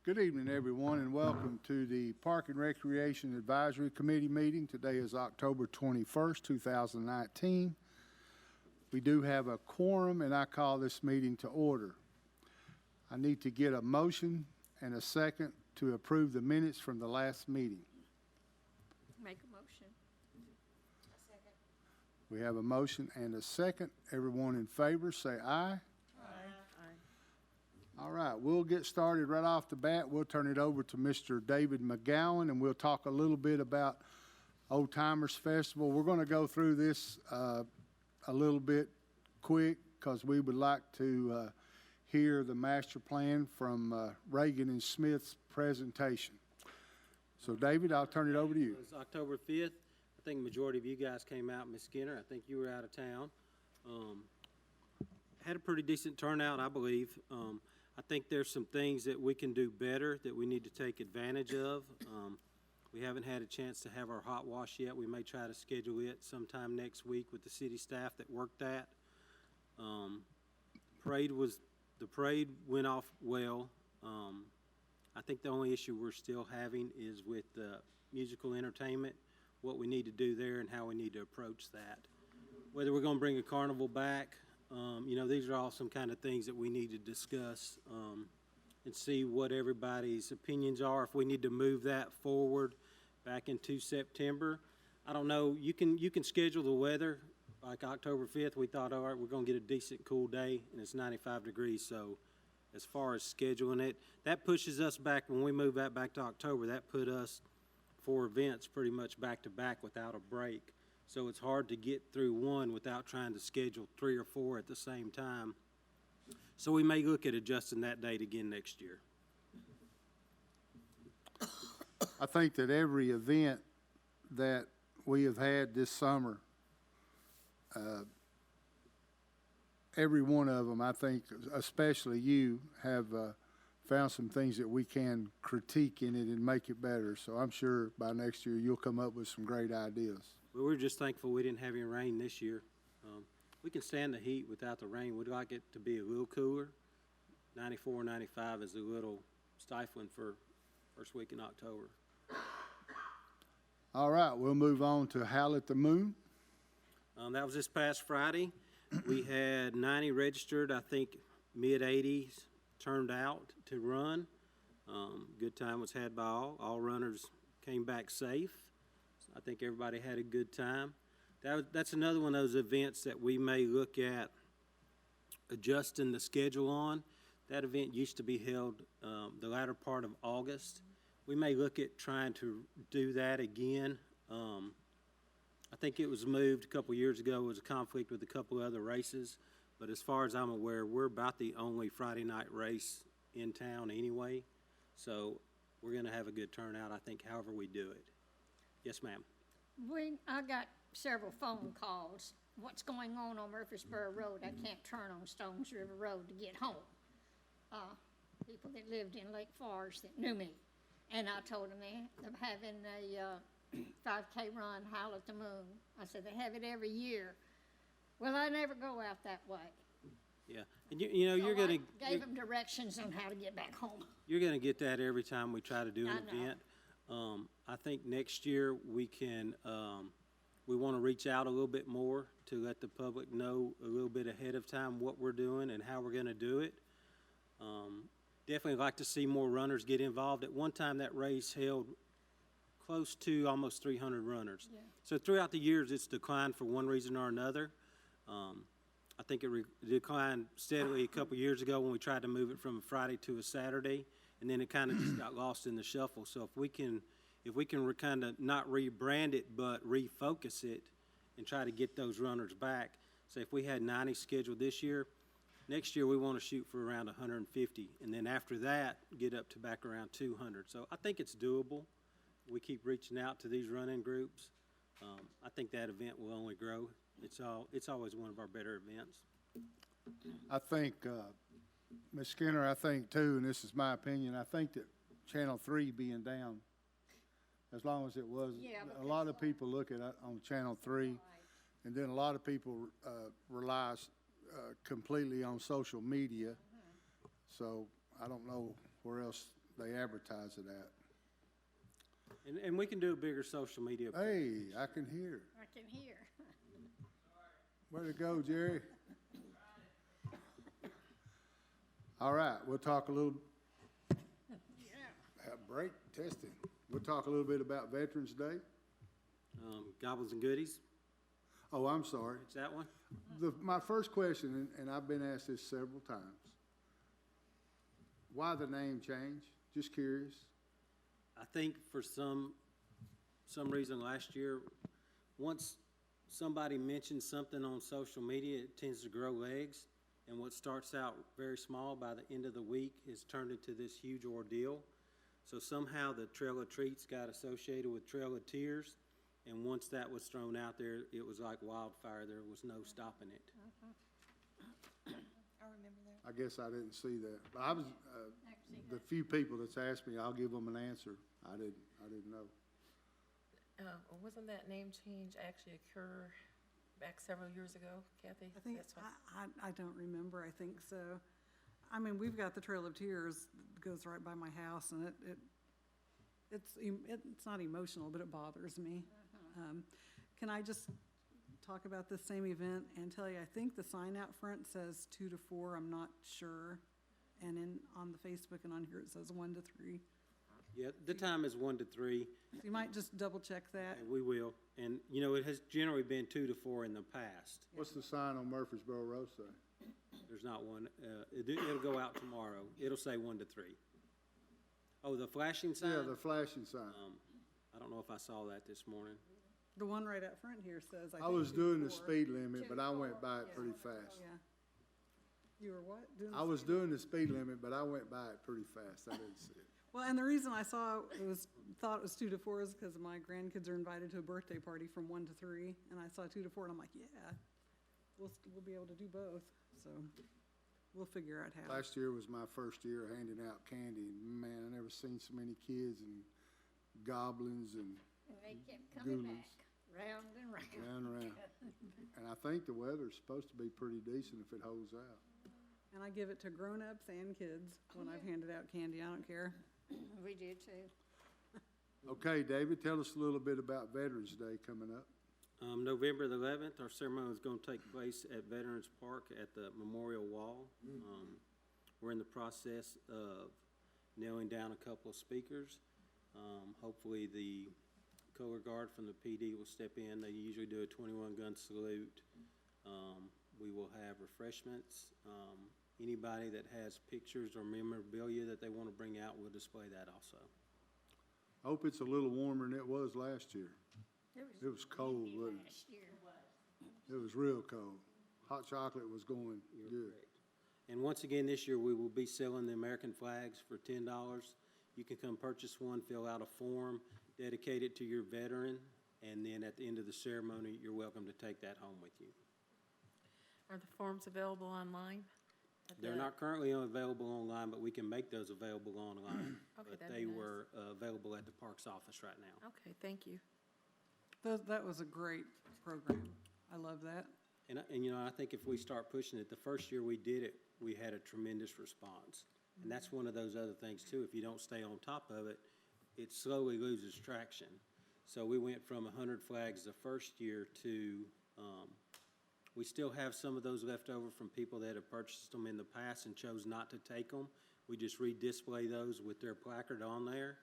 Good evening, everyone, and welcome to the Park and Recreation Advisory Committee meeting. Today is October 21st, 2019. We do have a quorum, and I call this meeting to order. I need to get a motion and a second to approve the minutes from the last meeting. Make a motion. A second. We have a motion and a second. Everyone in favor, say aye. All right, we'll get started right off the bat. We'll turn it over to Mr. David McGowan, and we'll talk a little bit about Old Timers Festival. We're going to go through this a little bit quick because we would like to hear the master plan from Reagan and Smith's presentation. So, David, I'll turn it over to you. It was October 5th. I think the majority of you guys came out. Ms. Skinner, I think you were out of town. Had a pretty decent turnout, I believe. I think there's some things that we can do better that we need to take advantage of. We haven't had a chance to have our hot wash yet. We may try to schedule it sometime next week with the city staff that worked that. The parade went off well. I think the only issue we're still having is with musical entertainment, what we need to do there and how we need to approach that. Whether we're going to bring a carnival back, these are all some kind of things that we need to discuss and see what everybody's opinions are. If we need to move that forward back into September, I don't know. You can schedule the weather. Like October 5th, we thought, all right, we're going to get a decent cool day, and it's 95 degrees. So as far as scheduling it, that pushes us back. When we move that back to October, that put us 4 events pretty much back to back without a break. So it's hard to get through one without trying to schedule 3 or 4 at the same time. So we may look at adjusting that date again next year. I think that every event that we have had this summer, every one of them, I think, especially you, have found some things that we can critique in it and make it better. So I'm sure by next year you'll come up with some great ideas. Well, we're just thankful we didn't have any rain this year. We can stand the heat without the rain. We'd like it to be a little cooler. 94, 95 is a little stifling for first week in October. All right, we'll move on to Howl at the Moon. That was this past Friday. We had 90 registered, I think mid-80s turned out to run. Good time was had by all. All runners came back safe. I think everybody had a good time. That's another one of those events that we may look at adjusting the schedule on. That event used to be held the latter part of August. We may look at trying to do that again. I think it was moved a couple years ago. It was a conflict with a couple other races. But as far as I'm aware, we're about the only Friday night race in town anyway. So we're going to have a good turnout, I think, however we do it. Yes, ma'am. I got several phone calls. What's going on Murfreesboro Road? I can't turn on Stones River Road to get home. People that lived in Lake Forest that knew me. And I told them they're having a 5K run, Howl at the Moon. I said, they have it every year. Well, I never go out that way. Yeah, and you're going to gave them directions on how to get back home. You're going to get that every time we try to do an event. I think next year we can. We want to reach out a little bit more to let the public know a little bit ahead of time what we're doing and how we're going to do it. Definitely like to see more runners get involved. At one time, that race held close to almost 300 runners. Yeah. So throughout the years, it's declined for one reason or another. I think it declined steadily a couple years ago when we tried to move it from a Friday to a Saturday, and then it kind of just got lost in the shuffle. So if we can kind of not rebrand it but refocus it and try to get those runners back. So if we had 90 scheduled this year, next year we want to shoot for around 150, and then after that get up to back around 200. So I think it's doable. We keep reaching out to these running groups. I think that event will only grow. It's always one of our better events. I think, Ms. Skinner, I think too, and this is my opinion, I think that Channel 3 being down, as long as it was, a lot of people look at it on Channel 3, right. And then a lot of people rely completely on social media. So I don't know where else they advertise it at. And we can do a bigger social media. Hey, I can hear. I can hear. Way to go, Jerry. All right, we'll talk a little, have break, testing. We'll talk a little bit about Veterans Day. Gobbles and goodies, Oh, I'm sorry. it's that one? My first question, and I've been asked this several times, why the name change? Just curious. I think for some reason last year, once somebody mentions something on social media, it tends to grow legs. And what starts out very small by the end of the week is turned into this huge ordeal. So somehow the Trail of Treats got associated with Trail of Tears. And once that was thrown out there, it was like wildfire. There was no stopping it. I remember that. I guess I didn't see that. But I was, I can see the that. few people that's asked me, I'll give them an answer. I didn't know. Wasn't that name change actually occur back several years ago, Kathy? I think, That's what- I don't remember, I think so. I mean, we've got the Trail of Tears that goes right by my house, and it's not emotional, but it bothers me. Can I just talk about this same event and tell you, I think the sign out front says 2 to 4, I'm not sure. And on the Facebook and on here, it says 1 to 3. Yeah, the time is 1 to 3. So you might just double check that. And we will. And, you know, it has generally been 2 to 4 in the past. What's the sign on Murfreesboro Road say? There's not one. It'll go out tomorrow. It'll say 1 to 3. Oh, the flashing sign? Yeah, the flashing sign. I don't know if I saw that this morning. The one right out front here says, I was 2 to doing the 4. speed limit, but I went by it pretty fast. Yeah. You were what? Doing I the was speed doing the speed limit, but I went by it pretty fast. I didn't see it. Well, and the reason I thought it was 2 to 4 is because my grandkids are invited to a birthday party from 1 to 3, and I saw 2 to 4, and I'm like, yeah, we'll be able to do both. So we'll figure out how. Last year was my first year handing out candy, and man, I never seen so many kids and goblins and And they kept coming Goonies. back, round and round. round and round. And I think the weather's supposed to be pretty decent if it holds out. And I give it to grown-ups and kids when I've handed out candy. I don't care. We do too. Okay, David, tell us a little bit about Veterans Day coming up. November the 11th, our ceremony is going to take place at Veterans Park at the Memorial Wall. We're in the process of nailing down a couple of speakers. Hopefully the color guard from the PD will step in. They usually do a 21-gun salute. We will have refreshments. Anybody that has pictures or memorabilia that they want to bring out, we'll display that also. I hope it's a little warmer than it was last year. It was cold, windy wasn't it? last year. It was real cold. Hot chocolate was going good. And once again, this year, we will be selling the American flags for $10. You can come purchase one, fill out a form, dedicate it to your veteran, and then at the end of the ceremony, you're welcome to take that home with you. Are the forms available online? They're not currently available online, but we can make those available online. Okay, But that'd they be nice. were available at the parks office right now. Okay, thank you. That was a great program. I love that. And you know, I think if we start pushing it, the first year we did it, we had a tremendous response. And that's one of those other things too. If you don't stay on top of it, it slowly loses traction. So we went from 100 flags the first year to, we still have some of those left over from people that have purchased them in the past and chose not to take them. We just redisplay those with their placard on there.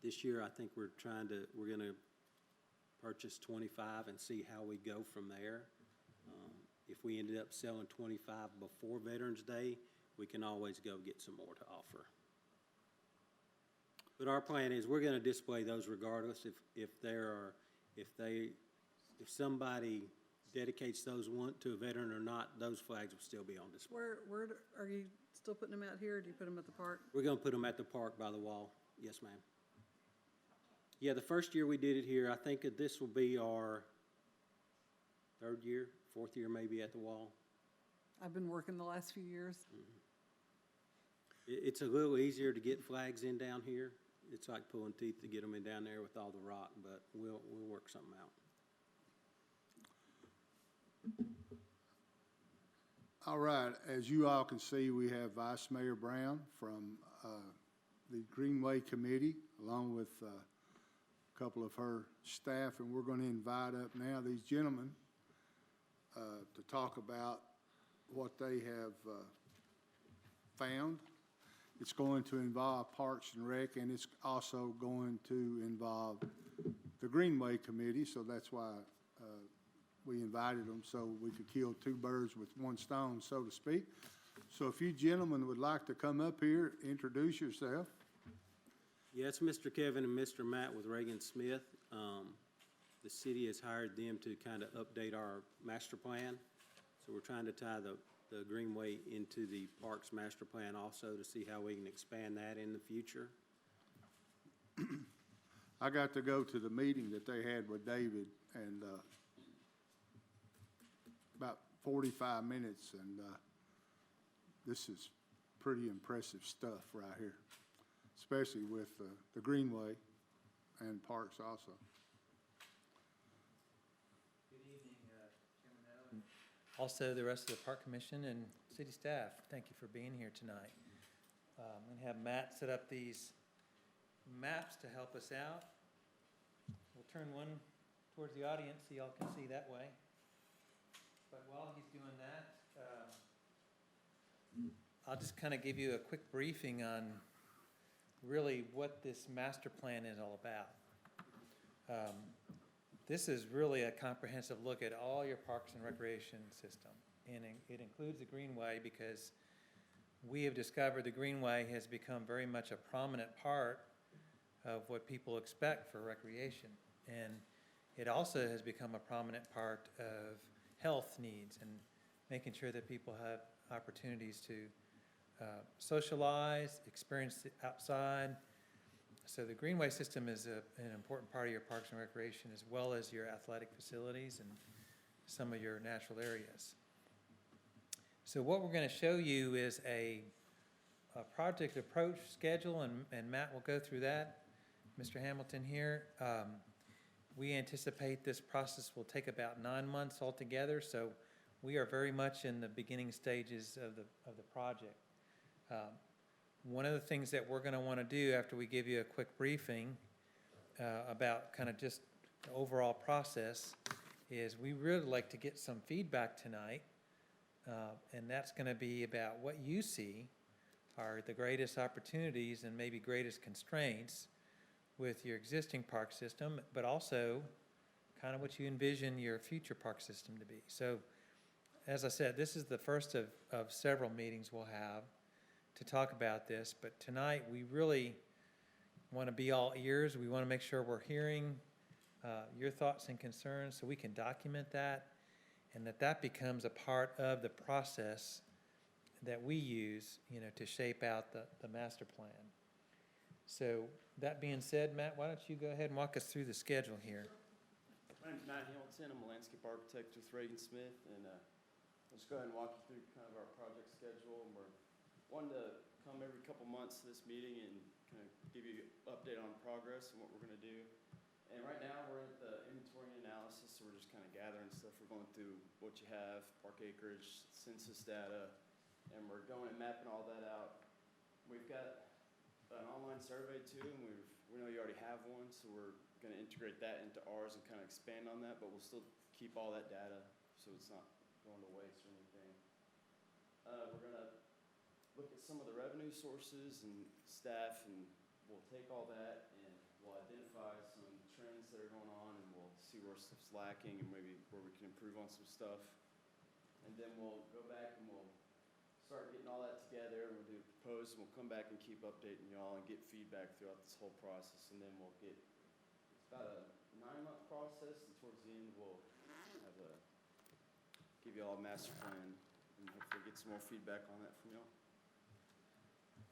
This year, I think we're gonna purchase 25 and see how we go from there. If we ended up selling 25 before Veterans Day, we can always go get some more to offer. But our plan is, we're gonna display those regardless. If somebody dedicates those to a veteran or not, those flags will still be on display. Where are you still putting them out here, or do you put them at the park? We're gonna put them at the park by the wall. Yes, ma'am. Yeah, the first year we did it here, I think that this will be our third year, fourth year maybe at the wall. I've been working the last few years. It's a little easier to get flags in down here. It's like pulling teeth to get them in down there with all the rock, but we'll work something out. All right, as you all can see, we have Vice Mayor Brown from the Greenway Committee, along with a couple of her staff, and we're going to invite up now these gentlemen to talk about what they have found. It's going to involve Parks and Rec, and it's also going to involve the Greenway Committee, so that's why we invited them, so we could kill two birds with one stone, so to speak. So if you gentlemen would like to come up here, introduce yourself. Yes, Mr. Kevin and Mr. Matt with Reagan Smith. The city has hired them to kind of update our master plan. So we're trying to tie the Greenway into the Parks Master Plan also to see how we can expand that in the future. I got to go to the meeting that they had with David, and about 45 minutes, and this is pretty impressive stuff right here, especially with the Greenway and Parks also. Good evening, Chairman Noe, and also the rest of the Park Commission and city staff. Thank you for being here tonight. I'm going to have Matt set up these maps to help us out. We'll turn one towards the audience so y'all can see that way. But while he's doing that, I'll just kind of give you a quick briefing on really what this master plan is all about. This is really a comprehensive look at all your parks and recreation system. And it includes the Greenway because we have discovered the Greenway has become very much a prominent part of what people expect for recreation. And it also has become a prominent part of health needs and making sure that people have opportunities to socialize, experience it outside. So the Greenway system is an important part of your parks and recreation, as well as your athletic facilities and some of your natural areas. So what we're going to show you is a project approach schedule, and Matt will go through that. Mr. Hamilton here. We anticipate this process will take about 9 months altogether, so we are very much in the beginning stages of the project. One of the things that we're going to want to do after we give you a quick briefing about kind of just the overall process is we really like to get some feedback tonight, and that's going to be about what you see are the greatest opportunities and maybe greatest constraints with your existing park system, but also kind of what you envision your future park system to be. So, as I said, this is the first of several meetings we'll have to talk about this, but tonight we really want to be all ears. We want to make sure we're hearing your thoughts and concerns so we can document that, and that becomes a part of the process that we use, to shape out the master plan. So that being said, Matt, why don't you go ahead and walk us through the schedule here? My name's Matt Hamilton. I'm a landscape architect with Reagan Smith, and I'll just go ahead and walk you through kind of our project schedule. And we're wanting to come every couple months to this meeting and kind of give you an update on progress and what we're going to do. And right now we're at the inventory and analysis, so we're just kind of gathering stuff. We're going through what you have, park acreage, census data, and we're going and mapping all that out. We've got an online survey too, and we know you already have one, so we're going to integrate that into ours and kind of expand on that, but we'll still keep all that data so it's not going to waste or anything. We're going to look at some of the revenue sources and staff, and we'll take all that and we'll identify some trends that are going on, and we'll see where stuff's lacking and maybe where we can improve on some stuff. And then we'll go back and we'll start getting all that together, and we'll do a proposal, and we'll come back and keep updating y'all and get feedback throughout this whole process. And then we'll get, it's about a 9-month process, and towards the end we'll give you all a master plan and hopefully get some more feedback on that from y'all.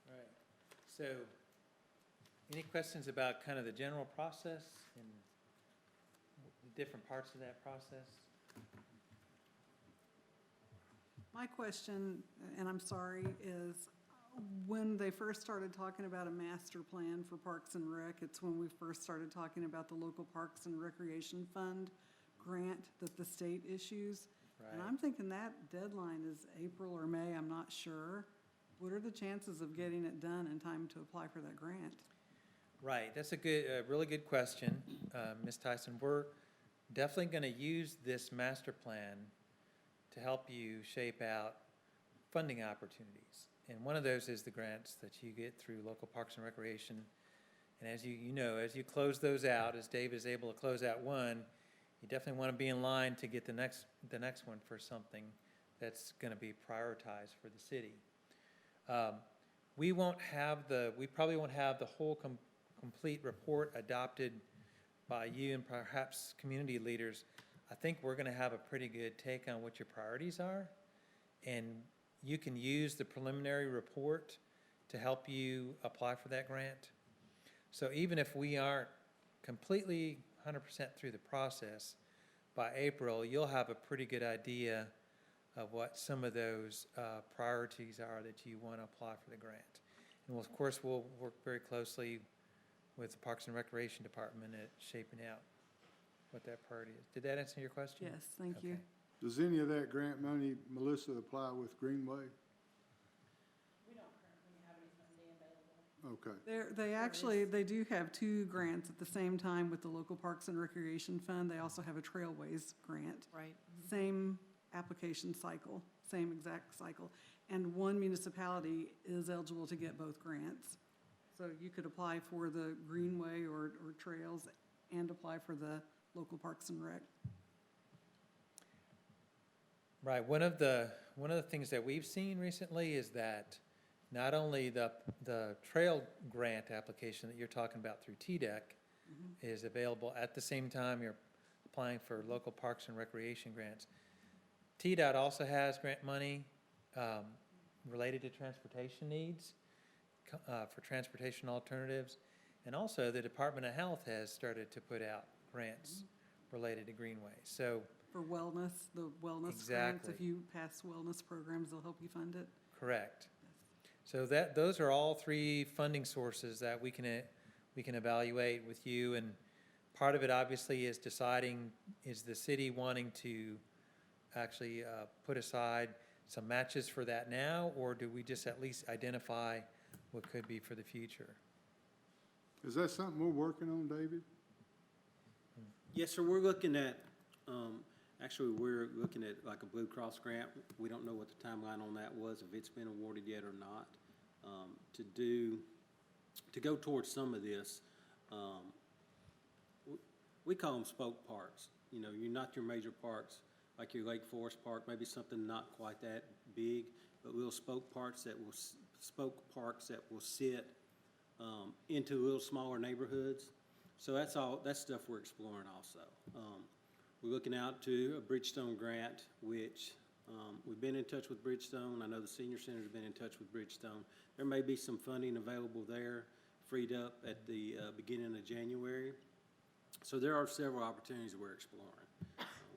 All right. So any questions about kind of the general process and the different parts of that process? My question, and I'm sorry, is when they first started talking about a master plan for Parks and Rec, it's when we first started talking about the local Parks and Recreation Fund grant that the state issues. And Right. I'm thinking that deadline is April or May, I'm not sure. What are the chances of getting it done in time to apply for that grant? Right, that's a really good question, Ms. Tyson. We're definitely going to use this master plan to help you shape out funding opportunities. And one of those is the grants that you get through local parks and recreation. And as you know, as you close those out, as Dave is able to close out one, you definitely want to be in line to get the next one for something that's going to be prioritized for the city. We probably won't have the whole complete report adopted by you and perhaps community leaders. I think we're going to have a pretty good take on what your priorities are. And you can use the preliminary report to help you apply for that grant. So even if we aren't completely 100% through the process, by April, you'll have a pretty good idea of what some of those priorities are that you want to apply for the grant. And of course, we'll work very closely with the Parks and Recreation Department at shaping out what that priority is. Did that answer your question? Yes, thank you. Okay. Does any of that grant money, Melissa, apply with Greenway? We don't currently have any funding available. Okay, They do have two grants at the same time with the local Parks and Recreation Fund. They also have a Trailways grant. Right. Same application cycle, same exact cycle. And one municipality is eligible to get both grants. So you could apply for the Greenway or Trails and apply for the local Parks and Rec. Right, one of the things that we've seen recently is that not only the trail grant application that you're talking about through TDEC is available at the same time you're applying for local parks and recreation grants. TDOT also has grant money related to transportation needs, for transportation alternatives. And also the Department of Health has started to put out grants related to Greenway. So For wellness, the wellness grants, Exactly. if you pass wellness programs, they'll help you fund it. correct. So those are all three funding sources that we can evaluate with you. And part of it obviously is deciding, is the city wanting to actually put aside some matches for that now, or do we just at least identify what could be for the future? is that something we're working on, David? Yes, sir, we're looking at, actually, we're looking at like a Blue Cross grant. We don't know what the timeline on that was, if it's been awarded yet or not. To go towards some of this, we call them spoke parks. You know, you're not your major parks, like your Lake Forest Park, maybe something not quite that big, but little spoke parks that will sit into little smaller neighborhoods. So that's stuff we're exploring also. We're looking out to a Bridgestone grant, which we've been in touch with Bridgestone. I know the senior center's been in touch with Bridgestone. There may be some funding available there, freed up at the beginning of January. So there are several opportunities we're exploring.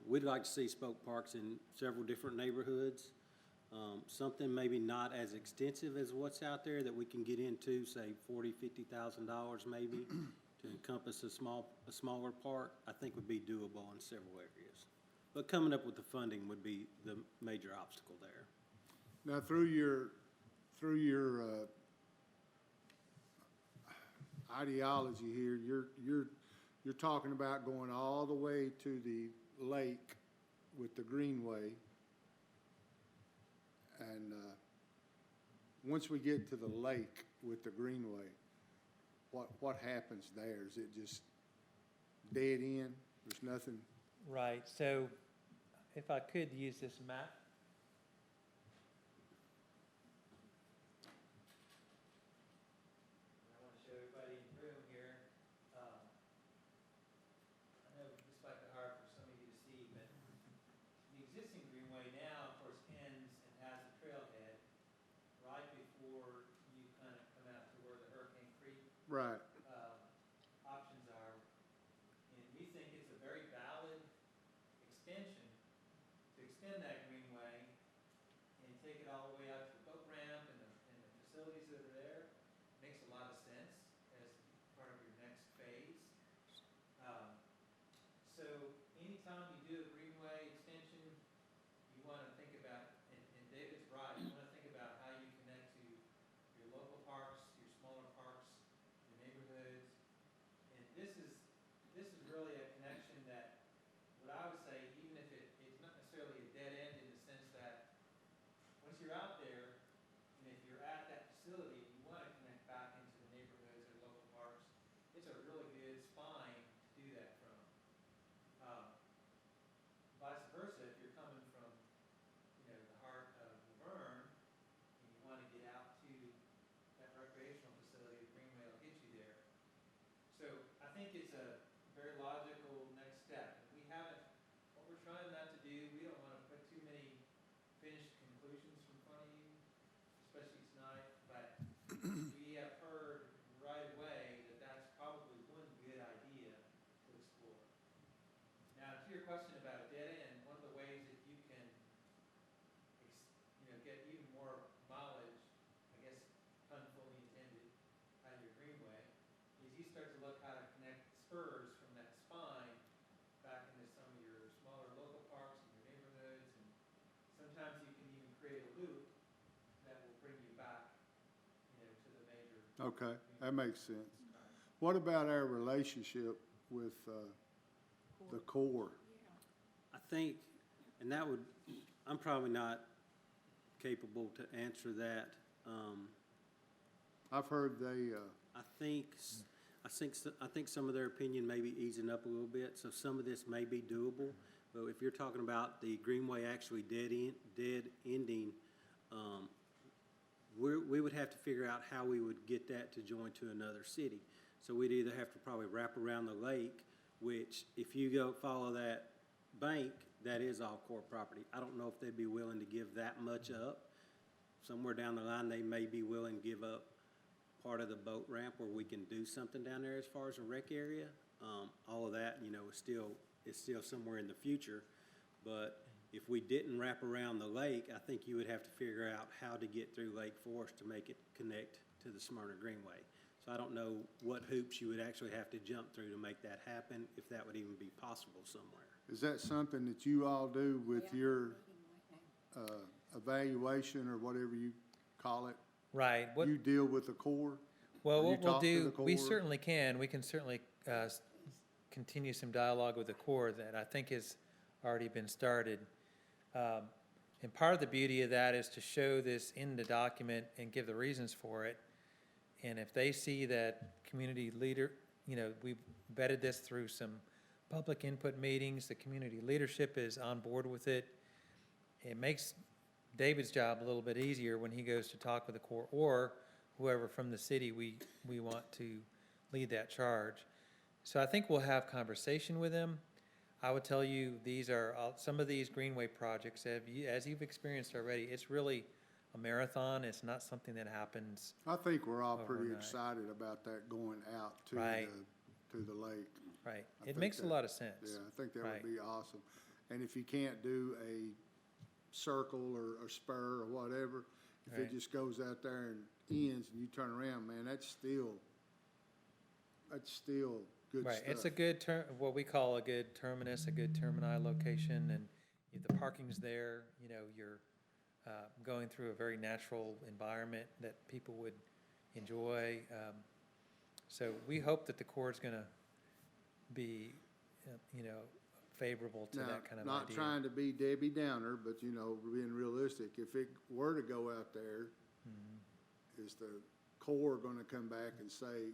We'd like to see spoke parks in several different neighborhoods. Something maybe not as extensive as what's out there that we can get into, say $40,000, $50,000 maybe, to encompass a smaller park, I think would be doable in several areas. But coming up with the funding would be the major obstacle there. Now, through your ideology here, you're talking about going all the way to the lake with the Greenway. And once we get to the lake with the Greenway, what happens there? Is it just dead end? There's nothing? Right, so if I could use this map. I want to show everybody in the room here. I know this might be hard for some of you to see, but the existing greenway now, of course, ends and has a trailhead right before you kind of come out to where the Hurricane Creek Right. options are. And we think it's a very valid extension to extend that greenway and take it all the way out to the boat ramp and the facilities that are there. Makes a lot of sense as part of your next phase. So anytime you do a greenway extension, your question about a dead end, one of the ways that you can, get even more mileage, I guess, pun fully intended, out of your greenway, is you start to look how to connect spurs from that spine back into some of your smaller local parks and your neighborhoods, and sometimes you can even create a loop that will bring you back, to the major. Okay, that makes sense. What about our relationship with, the Corps? I think, and that would, I'm probably not capable to answer that. I've heard they, I think some of their opinion may be easing up a little bit, so some of this may be doable. But if you're talking about the Greenway actually dead ending, we would have to figure out how we would get that to join to another city. So we'd either have to probably wrap around the lake, which if you go follow that bank, that is all Corps property. I don't know if they'd be willing to give that much up. Somewhere down the line, they may be willing to give up part of the boat ramp where we can do something down there as far as a rec area. All of that, is still somewhere in the future. But if we didn't wrap around the lake, I think you would have to figure out how to get through Lake Forest to make it connect to the Smyrna Greenway. So I don't know what hoops you would actually have to jump through to make that happen, if that would even be possible somewhere. is that something that you all do with your, evaluation or whatever you call it? Right. You deal with the Corps? Well, Or you what we'll talk to the do, we Corps? certainly can. We can certainly continue some dialogue with the Corps that I think has already been started. And part of the beauty of that is to show this in the document and give the reasons for it. And if they see that community leader, we've vetted this through some public input meetings, the community leadership is on board with it. It makes David's job a little bit easier when he goes to talk with the Corps or whoever from the city we want to lead that charge. So I think we'll have conversation with them. I would tell you, these are, some of these Greenway projects, as you've experienced already, it's really a marathon. It's not something that happens. I think we're all pretty Overnight. excited about that going out to Right. the lake. Right. I It think makes a that- lot of sense. Yeah, I think that Right. would be awesome. And if you can't do a circle or a spur or whatever, if it Right. just goes out there and ends and you turn around, man, that's still good Right, stuff. it's a good what we call a good terminus, a good termini location, and if the parking's there, you're going through a very natural environment that people would enjoy. So we hope that the Corps is gonna be, favorable to that kind of idea. Not trying to be Debbie Downer, but, being realistic, if it were to go out there, Mm-hmm. is the Corps gonna come back and say,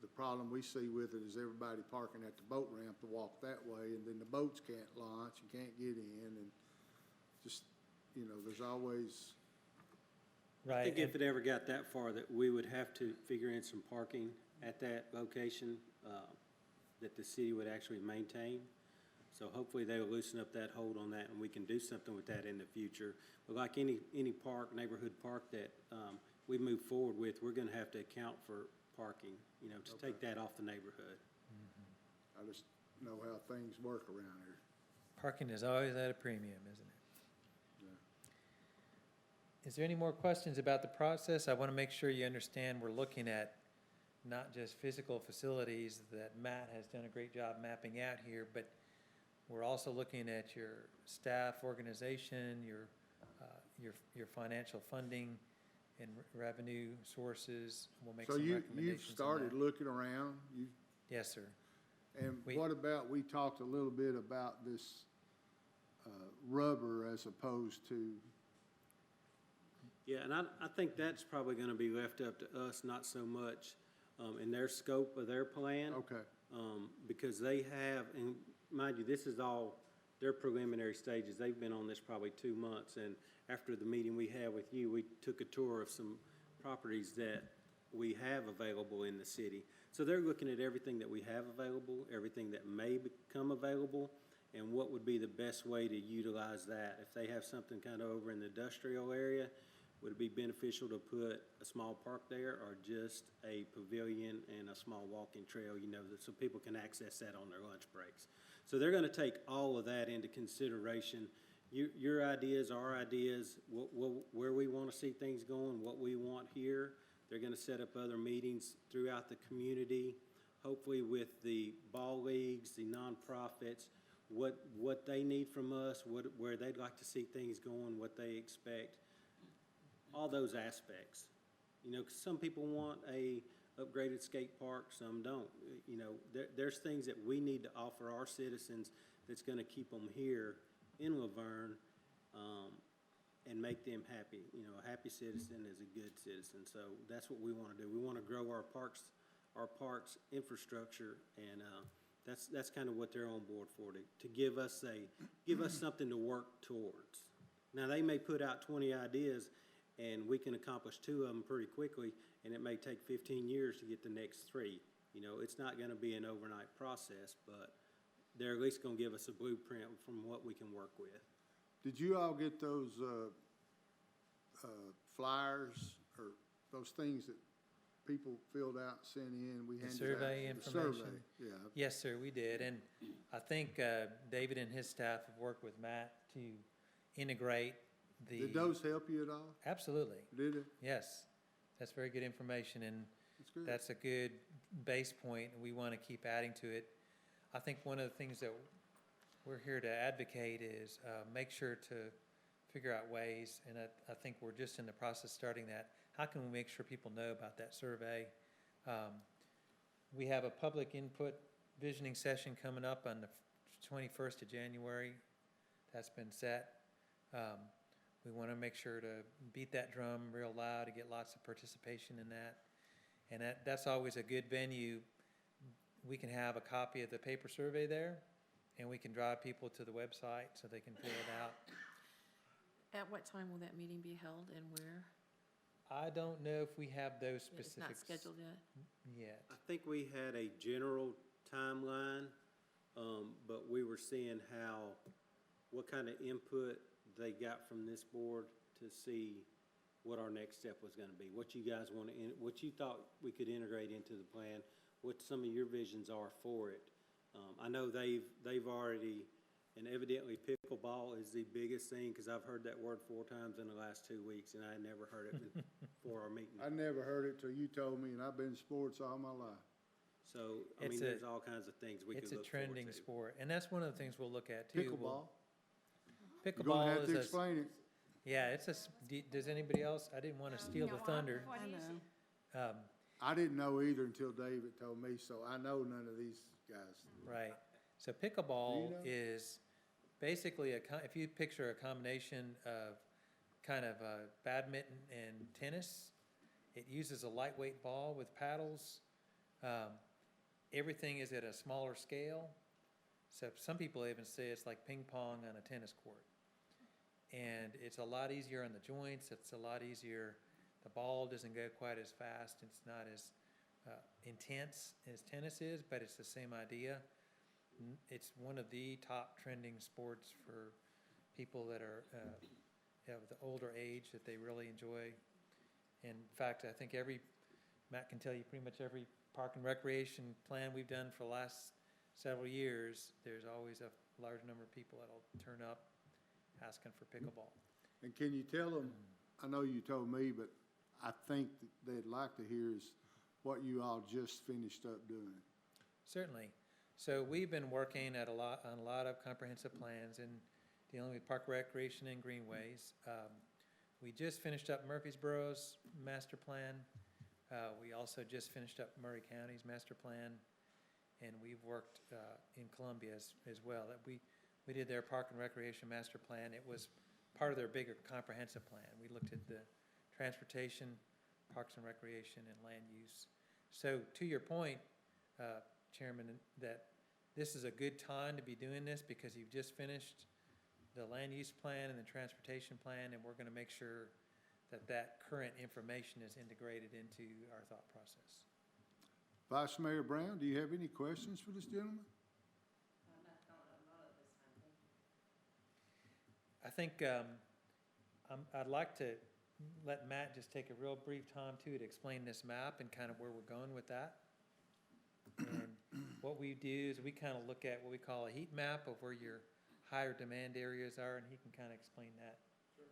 the problem we see with it is everybody parking at the boat ramp to walk that way, and then the boats can't launch and can't get in, and just, there's always, I Right, think if it ever got that far, that we would have to figure in some parking at that location, that the city would actually maintain. So hopefully they'll loosen up that hold on that, and we can do something with that in the future. But like any park, neighborhood park that, we move forward with, we're gonna have to account for parking, to take that off the neighborhood. I just know how things work around here. parking is always at a premium, isn't it? Is there any more questions about the process? I want to make sure you understand we're looking at not just physical facilities that Matt has done a great job mapping out here, but we're also looking at your staff organization, your financial funding and revenue sources. We'll make So some you've recommendations on started that. looking around, Yes, sir. and We- what about, we talked a little bit about this, rubber as opposed to, Yeah, and I think that's probably gonna be left up to us, not so much, in their scope of their plan. okay, Because they have, and mind you, this is all their preliminary stages. They've been on this probably 2 months, and after the meeting we had with you, we took a tour of some properties that we have available in the city. So they're looking at everything that we have available, everything that may become available, and what would be the best way to utilize that. If they have something kind of over in the industrial area, would it be beneficial to put a small park there, or just a pavilion and a small walking trail, so people can access that on their lunch breaks? So they're gonna take all of that into consideration. Your ideas, our ideas, where we wanna see things going, what we want here. They're gonna set up other meetings throughout the community, hopefully with the ball leagues, the nonprofits, what they need from us, where they'd like to see things going, what they expect, all those aspects. You know, 'cause some people want a upgraded skate park, some don't. You know, there's things that we need to offer our citizens that's gonna keep them here in Laverne, and make them happy. You know, a happy citizen is a good citizen, so that's what we wanna do. We wanna grow our parks infrastructure, and, that's kind of what they're on board for, to give us something to work towards. Now, they may put out 20 ideas, and we can accomplish 2 of them pretty quickly, and it may take 15 years to get the next 3. You know, it's not gonna be an overnight process, but they're at least gonna give us a blueprint from what we can work with. Did you all get those, flyers or those things that people filled out and sent in? We The handed survey out the information? survey, yeah. Yes, sir, we did, and I think David and his staff have worked with Matt to integrate the. Did those help you at all? Absolutely, Did it? yes. That's very good information, and That's good. that's a good base point, and we want to keep adding to it. I think one of the things that we're here to advocate is make sure to figure out ways, and I think we're just in the process of starting that. How can we make sure people know about that survey? We have a public input visioning session coming up on the 21st of January. That's been set. We want to make sure to beat that drum real loud to get lots of participation in that. And that's always a good venue. We can have a copy of the paper survey there, and we can drive people to the website so they can fill it out. At what time will that meeting be held and where? I don't know if we have those It's specifics not scheduled yet? yet. I think we had a general timeline, but we were seeing what kind of input they got from this board to see what our next step was gonna be, what you guys what you thought we could integrate into the plan, what some of your visions are for it. I know they've already, and evidently pickleball is the biggest thing, because I've heard that word 4 times in the last 2 weeks, and I had never heard it before our meeting. I never heard it till you told me, and I've been in sports all my life. So, I mean, there's all kinds of things we could It's a look forward trending to. sport, and that's one of the things we'll look at too. Pickleball. You're gonna Pickleball have to is explain it. yeah, does anybody else? I didn't want to steal the thunder. What I is know. it? I didn't know either until David told me, so I know none of these guys. Right. So Do pickleball you know? is basically if you picture a combination of kind of badminton and tennis, it uses a lightweight ball with paddles. Everything is at a smaller scale. So some people even say it's like ping pong on a tennis court. And it's a lot easier on the joints. It's a lot easier. The ball doesn't go quite as fast. It's not as intense as tennis is, but it's the same idea. It's one of the top trending sports for people that are of the older age that they really enjoy. In fact, I think Matt can tell you pretty much every park and recreation plan we've done for the last several years, there's always a large number of people that'll turn up asking for pickleball. And can you tell them, I know you told me, but I think that they'd like to hear is what you all just finished up doing. Certainly. So we've been working on a lot of comprehensive plans and dealing with park recreation and greenways. We just finished up Murfreesboro's master plan. We also just finished up Murray County's master plan, and we've worked in Columbia as well. We did their park and recreation master plan. It was part of their bigger comprehensive plan. We looked at the transportation, parks and recreation, and land use. So to your point, Chairman, that this is a good time to be doing this because you've just finished the land use plan and the transportation plan, and we're going to make sure that current information is integrated into our thought process. Vice Mayor Brown, do you have any questions for this gentleman? I think I'd like to let Matt just take a real brief time too to explain this map and kind of where we're going with that. And what we do is we kind of look at what we call a heat map of where your higher demand areas are, and he can kind of explain that. Sure.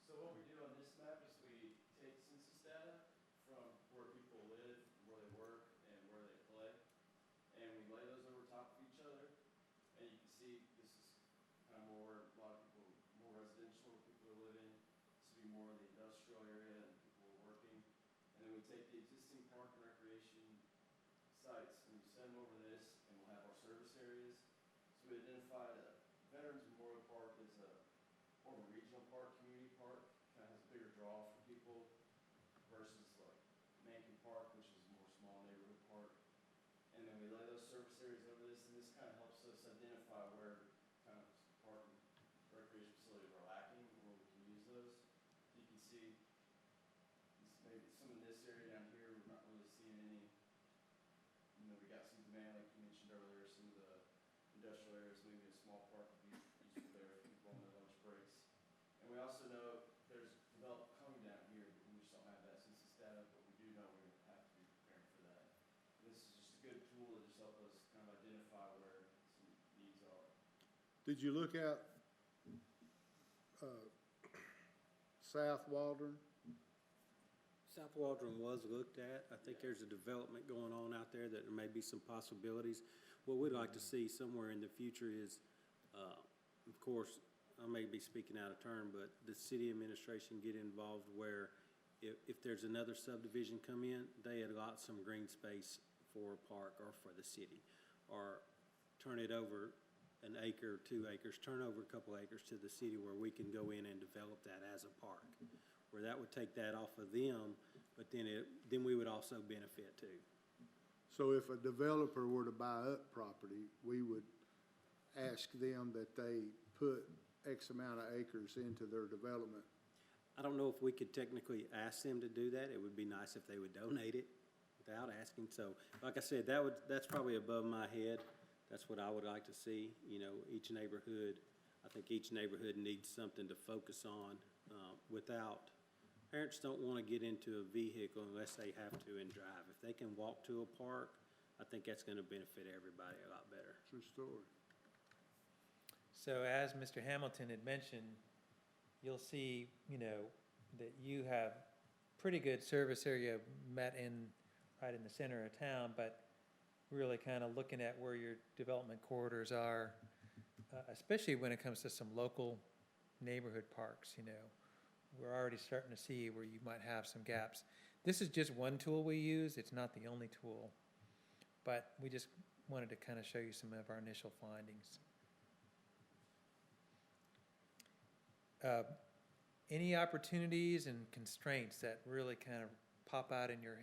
So what we do on this map is we take census data from where people live, where they work, and where they play, and we lay those over top of each other. And you can see this is kind of more where a lot of people, more residential where people are living. This would be more in the industrial area and people are working. And then we take the existing park and recreation sites and we send them over this, and we'll have our service areas. So we identified Veterans Memorial Park as more of a regional park, community park, kind of has a bigger draw for people versus like Mankin Park, which is a more small neighborhood park. And then we lay those service areas over this, and this kind of helps us identify where kind of park and recreation facilities are lacking, and where we can use those. You can see maybe some in this area down here, we're not really seeing any. You know, we got some demand, like you mentioned earlier, some of the industrial areas, maybe a small park would be useful there for people on their lunch breaks. And we also know there's development coming down here, but we just don't have that census data, but we do know we're gonna have to be preparing for that. And this is just a good tool to just help us kind of identify where some needs are. Did you look at, South Waldron? South Waldron was looked at. I think there's a development going on out there that there may be some possibilities. What we'd like to see somewhere in the future is, of course, I may be speaking out of turn, but the city administration get involved where if there's another subdivision come in, they allot some green space for a park or for the city. Or turn it over an acre, 2 acres, turn over a couple acres to the city where we can go in and develop that as a park. Where that would take that off of them, but then we would also benefit too. So if a developer were to buy up property, we would ask them that they put X amount of acres into their development. I don't know if we could technically ask them to do that. It would be nice if they would donate it without asking. So, like I said, that's probably above my head. That's what I would like to see. You know, each neighborhood, I think each neighborhood needs something to focus on without. Parents don't want to get into a vehicle unless they have to and drive. If they can walk to a park, I think that's going to benefit everybody a lot better. True story. So as Mr. Hamilton had mentioned, you'll see, you know, that you have pretty good service area met right in the center of town, but really kind of looking at where your development corridors are, especially when it comes to some local neighborhood parks, you know. We're already starting to see where you might have some gaps. This is just one tool we use. It's not the only tool, but we just wanted to kind of show you some of our initial findings. Any opportunities and constraints that really kind of pop out in your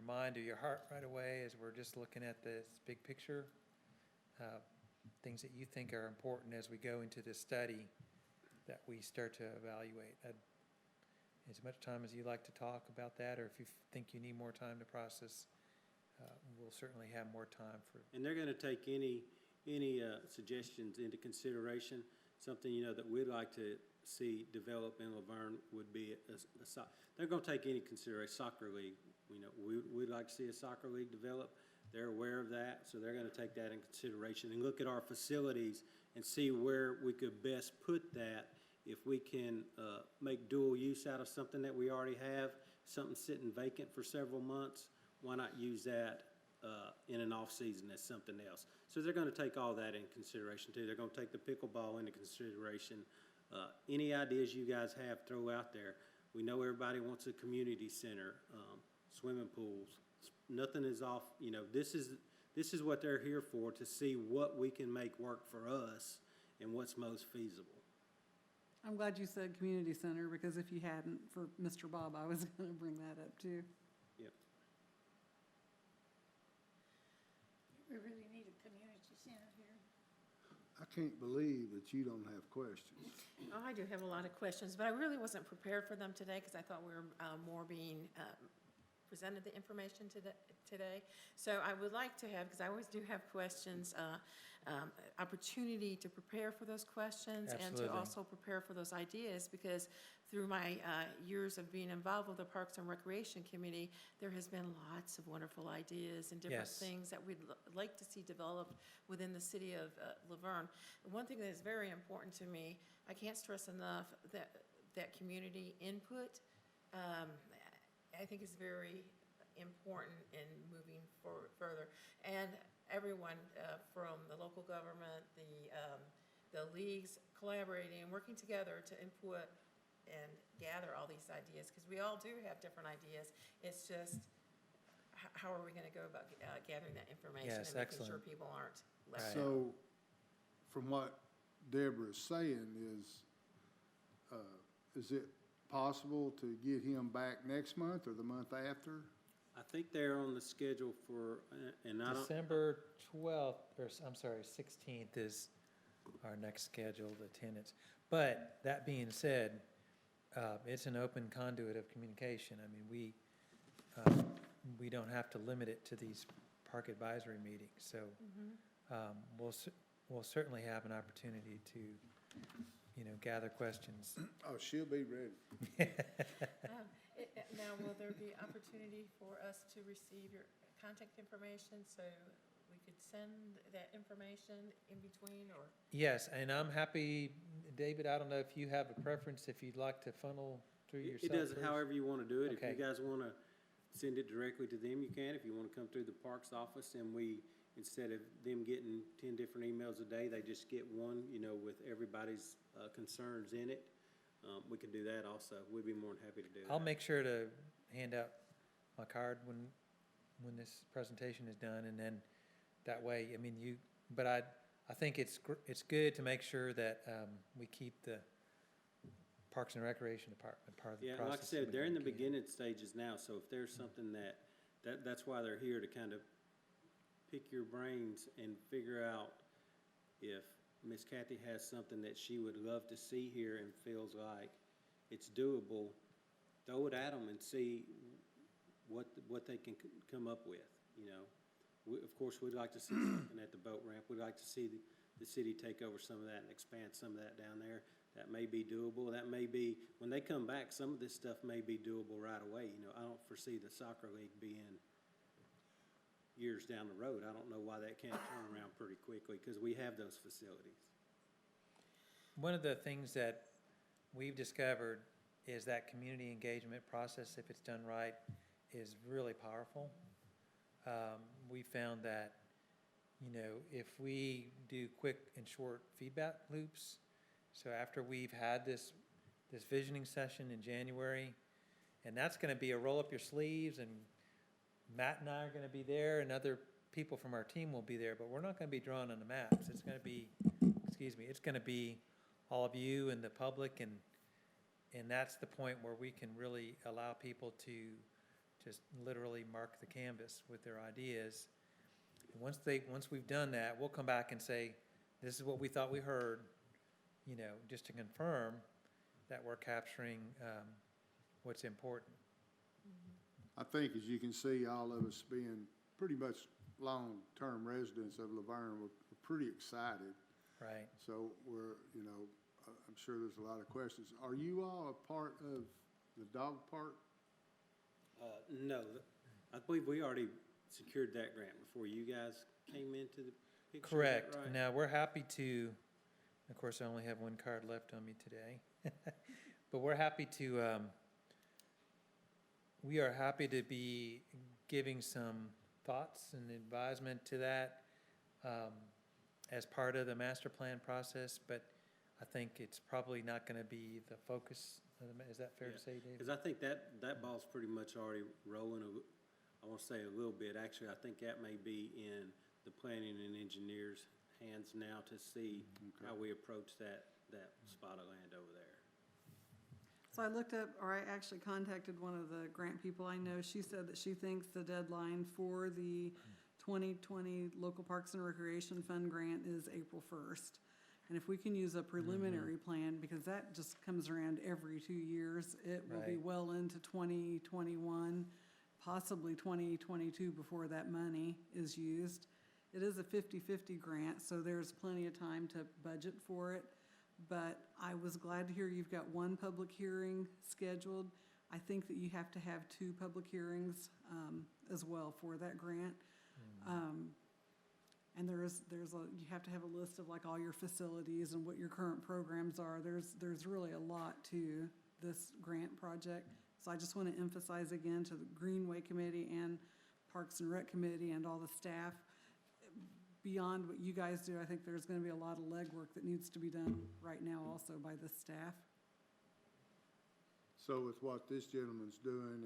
mind or your heart right away as we're just looking at this big picture? Things that you think are important as we go into this study that we start to evaluate. As much time as you'd like to talk about that, or if you think you need more time to process, we'll certainly have more time for. And they're going to take any suggestions into consideration. Something, you know, that we'd like to see develop in Laverne would be they're going to take any consideration. Soccer league, you know, we'd like to see a soccer league develop. They're aware of that, so they're going to take that in consideration and look at our facilities and see where we could best put that. If we can make dual use out of something that we already have, something sitting vacant for several months, why not use that in an off-season as something else? So they're going to take all that in consideration too. They're going to take the pickleball into consideration. Any ideas you guys have, throw out there. We know everybody wants a community center, swimming pools. Nothing is off. You know, this is what they're here for, to see what we can make work for us and what's most feasible. I'm glad you said community center, because if you hadn't, for Mr. Bob, I was going to bring that up too. Yep. We really need a community center here. I can't believe that you don't have questions. Oh, I do have a lot of questions, but I really wasn't prepared for them today because I thought we were more being presented the information today. So I would like to have, because I always do have questions, opportunity to prepare for those questions and to Absolutely. also prepare for those ideas, because through my years of being involved with the Parks and Recreation Committee, there has been lots of wonderful ideas and different Yes. things that we'd like to see developed within the city of Laverne. One thing that is very important to me, I can't stress enough that community input, I think is very important in moving further. And everyone from the local government, the leagues collaborating and working together to input and gather all these ideas, because we all do have different ideas. It's just, how are we going to go about gathering that information Yes, and making sure excellent. people aren't left Right. out? So, from what Deborah's saying is it possible to get him back next month or the month after? I think they're on the schedule for, and I don't, December 12th, or, I'm sorry, 16th is our next scheduled attendance. But that being said, it's an open conduit of communication. I mean, we don't have to limit it to these park advisory meetings. So we'll certainly have an opportunity to, gather questions. Oh, she'll be ready. Now, will there be opportunity for us to receive your contact information so we could send that information in between, or? Yes, and I'm happy, David, I don't know if you have a preference, if you'd like to funnel through yourself it does first? however you want to do it. If Okay. you guys want to send it directly to them, you can. If you want to come through the Parks office and we, instead of them getting 10 different emails a day, they just get one, with everybody's concerns in it. We can do that also. We'd be more than happy to do that. I'll make sure to hand out my card when this presentation is done, and then that way, I mean, but I think it's good to make sure that we keep the Parks and Recreation Department part of the Yeah, process. like I said, they're in the Okay. beginning stages now, so if there's something that's why they're here, to kind of pick your brains and figure out if Miss Kathy has something that she would love to see here and feels like it's doable, throw it at them and see what they can come up with, Of course, we'd like to see something at the boat ramp. We'd like to see the city take over some of that and expand some of that down there. That may be doable. That may be, when they come back, some of this stuff may be doable right away. I don't foresee the soccer league being years down the road. I don't know why that can't turn around pretty quickly, because we have those facilities. One of the things that we've discovered is that community engagement process, if it's done right, is really powerful. We found that, if we do quick and short feedback loops, so after we've had this visioning session in January, and that's going to be a roll up your sleeves, and Matt and I are going to be there, and other people from our team will be there, but we're not going to be drawing on the maps. It's going to be, it's going to be all of you and the public, and that's the point where we can really allow people to just literally mark the canvas with their ideas. And once we've done that, we'll come back and say, this is what we thought we heard, just to confirm that we're capturing what's important. I think, as you can see, all of us being pretty much long-term residents of Laverne, we're pretty excited. Right. So I'm sure there's a lot of questions. Are you all a part of the dog park? No, I believe we already secured that grant before you guys came into the picture. Is that Correct. right? Now, we're happy to, of course, I only have one card left on me today, but we're happy to, we are happy to be giving some thoughts and advisement to that as part of the master plan process, but I think it's probably not going to be the focus. Is that fair to say, David? Because I think that ball's pretty much already rolling, I want to say a little bit. Actually, I think that may be in the planning and engineers' hands now to see how we approach that spot of land over there. So I looked up, or I actually contacted one of the grant people I know. She said that she thinks the deadline for the 2020 Local Parks and Recreation Fund grant is April 1st. And if we can use a preliminary plan, because that just comes around every 2 years, it will be Right. well into 2021, possibly 2022 before that money is used. It is a 50-50 grant, so there's plenty of time to budget for it. But I was glad to hear you've got one public hearing scheduled. I think that you have to have 2 public hearings as well for that grant. And you have to have a list of like all your facilities and what your current programs are. There's really a lot to this grant project. So I just want to emphasize again to the Greenway Committee and Parks and Rec Committee and all the staff, beyond what you guys do, I think there's going to be a lot of legwork that needs to be done right now also by the staff. So with what this gentleman's doing,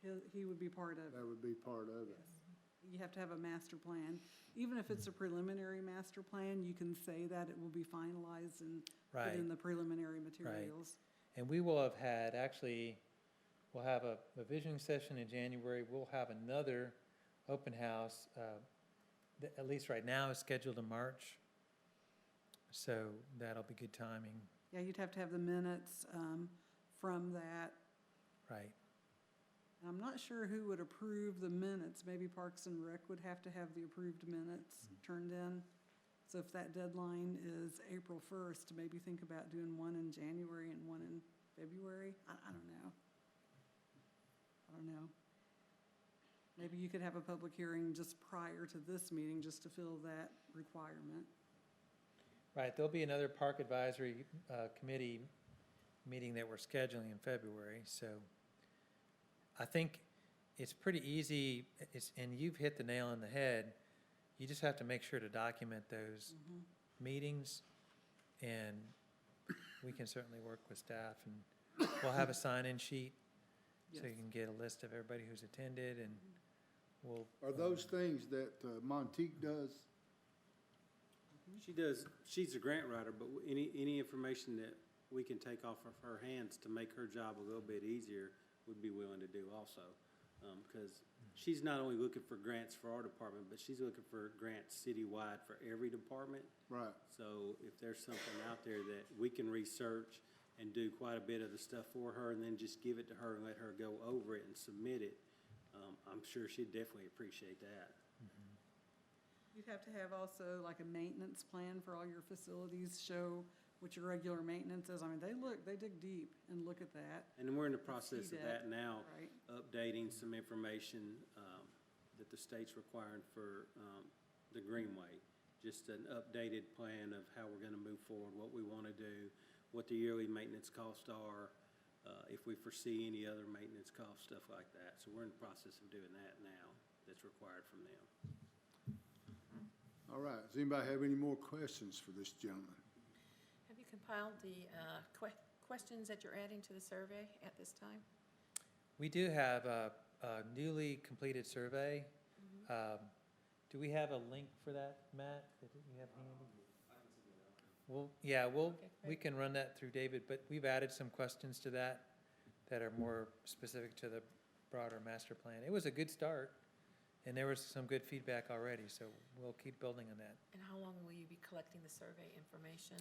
and He would be part of it. that would be part of it. You have to have a master plan. Even if it's a preliminary master plan, you can say that it will be finalized and put Right. in the preliminary materials. And we will have had, actually, we'll have a visioning session in January. We'll have another open house, that at least right now is scheduled in March. So that'll be good timing, Yeah, you'd have to have the minutes from that. right? And I'm not sure who would approve the minutes. Maybe Parks and Rec would have to have the approved minutes turned in. So if that deadline is April 1st, maybe think about doing one in January and one in February. I don't know. I don't know. Maybe you could have a public hearing just prior to this meeting, just to fill that requirement. Right, there'll be another Park Advisory Committee meeting that we're scheduling in February, so I think it's pretty easy, and you've hit the nail on the head. You just have to make sure to document those meetings, and we can certainly work with staff, and we'll have a sign-in sheet, so you Yes. can get a list of everybody who's attended, and we'll. Are those things that Monteque does? She does, she's a grant writer, but any information that we can take off of her hands to make her job a little bit easier, would be willing to do also. Because she's not only looking for grants for our department, but she's looking for grants citywide for every department. Right. So if there's something out there that we can research and do quite a bit of the stuff for her, and then just give it to her and let her go over it and submit it, I'm sure she'd definitely appreciate that. You'd have to have also like a maintenance plan for all your facilities, show what your regular maintenance is. I mean, they dig deep and look at that, And we're in the process of that now, right? updating some information that the state's requiring for the Greenway. Just an updated plan of how we're gonna move forward, what we wanna do, what the yearly maintenance costs are, if we foresee any other maintenance costs, stuff like that. So we're in the process of doing that now, that's required from them. All right. Does anybody have any more questions for this gentleman? Have you compiled the questions that you're adding to the survey at this time? We do have a newly completed survey. Do we have a link for that, Matt, that you have handy? Well, yeah, Okay, we great. can run that through David, but we've added some questions to that are more specific to the broader master plan. It was a good start, and there was some good feedback already, so we'll keep building on that. And how long will you be collecting the survey information?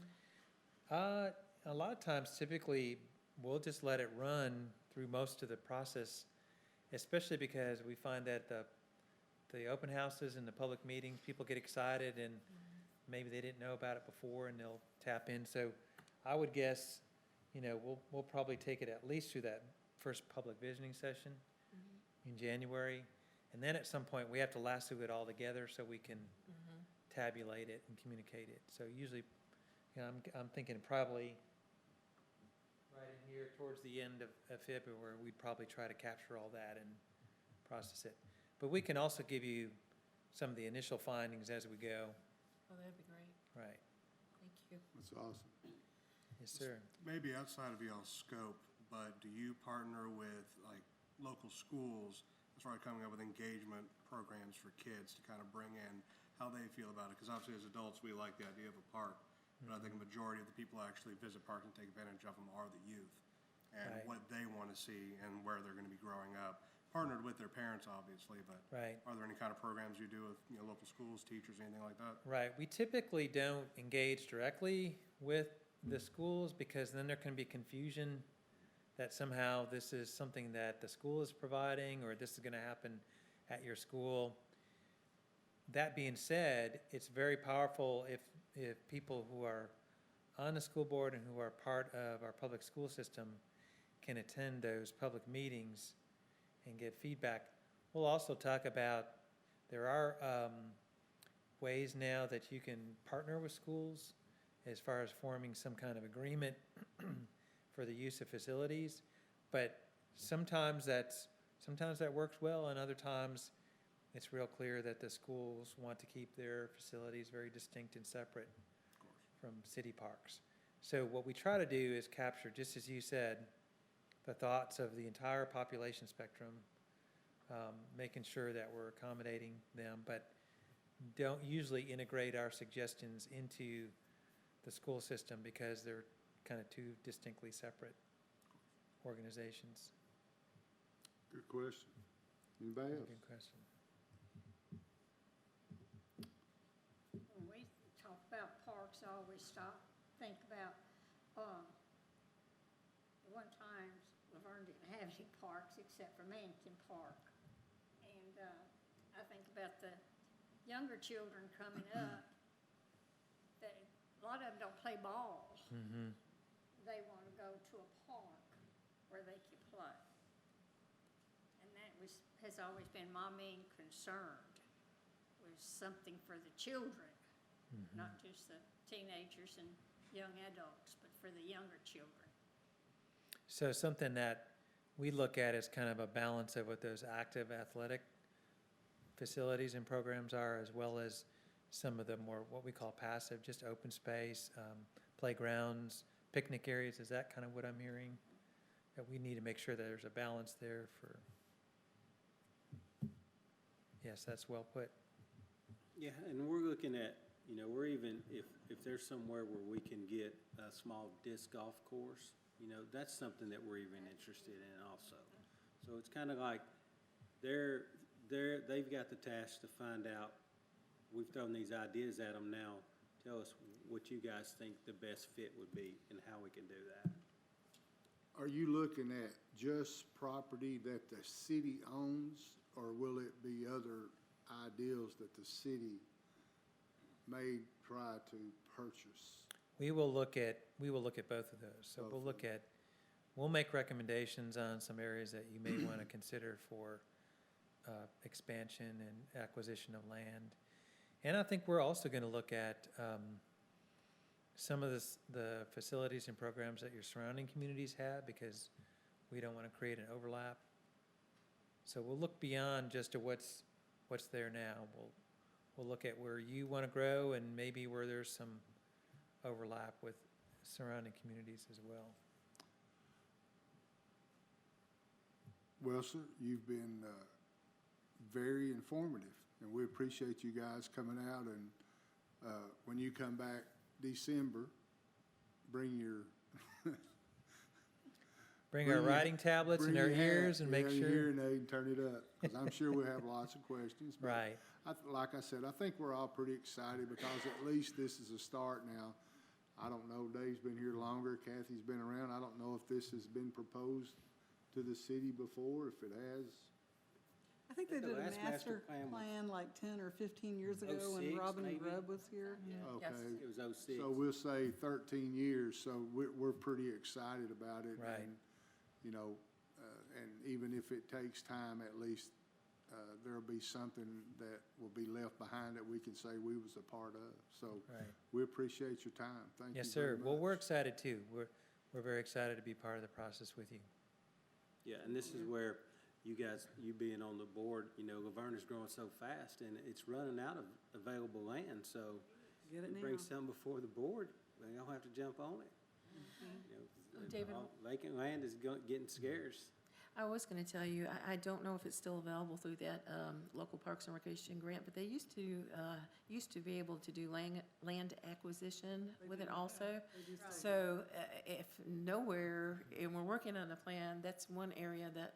A lot of times, typically, we'll just let it run through most of the process, especially because we find that the open houses and the public meetings, people get excited and maybe they didn't know about it before and they'll tap in. So I would guess, we'll probably take it at least through that first public visioning session in January. And then at some point, we have to lasso it all together so we can tabulate it and communicate it. So usually, I'm thinking probably right in here towards the end of February, we'd probably try to capture all that and process it. But we can also give you some of the initial findings as we go. Oh, that'd be great. Right. Thank you. That's awesome. Yes, sir. Maybe outside of y'all's scope, but do you partner with like local schools as far as coming up with engagement programs for kids to kind of bring in how they feel about it? Because obviously as adults, we like the idea of a park, but I think a majority of the people who actually visit parks and take advantage of them are the youth and Right. what they want to see and where they're going to be growing up. Partnered with their parents, obviously, but Right. are there any kind of programs you do with local schools, teachers, anything like that? Right. We typically don't engage directly with the schools because then there can be confusion that somehow this is something that the school is providing, or this is gonna happen at your school. That being said, it's very powerful if people who are on the school board and who are part of our public school system can attend those public meetings and get feedback. We'll also talk about, there are ways now that you can partner with schools as far as forming some kind of agreement for the use of facilities. But sometimes that works well, and other times it's real clear that the schools want to keep their facilities very distinct and separate from city parks. So what we try to do is capture, just as you said, the thoughts of the entire population spectrum, making sure that we're accommodating them, but don't usually integrate our suggestions into the school system because they're kind of two distinctly separate organizations. Good question. Anybody else? Good question. When we talk about parks, I always think about, one time Laverne didn't have any parks except for Mankin Park. And, I think about the younger children coming up, that a lot of them don't play ball. Mm-hmm. They want to go to a park where they can play. And that has always been my main concern, was something for the children, not just the teenagers and young adults, but for the younger children. So something that we look at as kind of a balance of what those active athletic facilities and programs are, as well as some of the more, what we call passive, just open space, playgrounds, picnic areas. Is that kind of what I'm hearing? That we need to make sure that there's a balance there for, yes, that's well put. Yeah, and we're looking at, we're even, if there's somewhere where we can get a small disc golf course, that's something that we're even interested in also. So it's kind of like they've got the task to find out, we've thrown these ideas at them now, tell us what you guys think the best fit would be and how we can do that. Are you looking at just property that the city owns, or will it be other ideals that the city may try to purchase? We will look at both of those. So Both of we'll make recommendations on some areas that you may want to consider for expansion and acquisition of land. And I think we're also going to look at some of the facilities and programs that your surrounding communities have, because we don't want to create an overlap. So we'll look beyond just to what's there now. We'll look at where you want to grow and maybe where there's some overlap with surrounding communities as well. Well, sir, you've been very informative, and we appreciate you guys coming out, and when you come back December, bring your Bring our writing tablets and our ears and make your sure. hearing aid and turn it up, because I'm sure we'll have lots of questions. But Right. like I said, I think we're all pretty excited, because at least this is a start now. I don't know, Dave's been here longer, Kathy's been around. I don't know if this has been proposed to the city before, if it has. I think they the did a last master plan was plan like 10 or 15 years ago when 06 Robin maybe? Grubb was here. Okay. It was 06. So we'll say 13 years, so we're pretty excited about it. Right. And, and even if it takes time, at least there'll be something that will be left behind that we can say we was a part of. So Right. we appreciate your time. Thank you Yes, very sir. Well, we're much. excited too. We're very excited to be part of the process with you. Yeah, and this is where you guys, you being on the board, Laverne is growing so fast and it's running out of available land, so Get it now. bring some before the board, they don't have to jump on it. David? Vacant land is getting scarce. I was going to tell you, I don't know if it's still available through that local Parks and Recreation grant, but they used to be able to do land acquisition with it also. So if nowhere, and we're working on a plan, that's one area that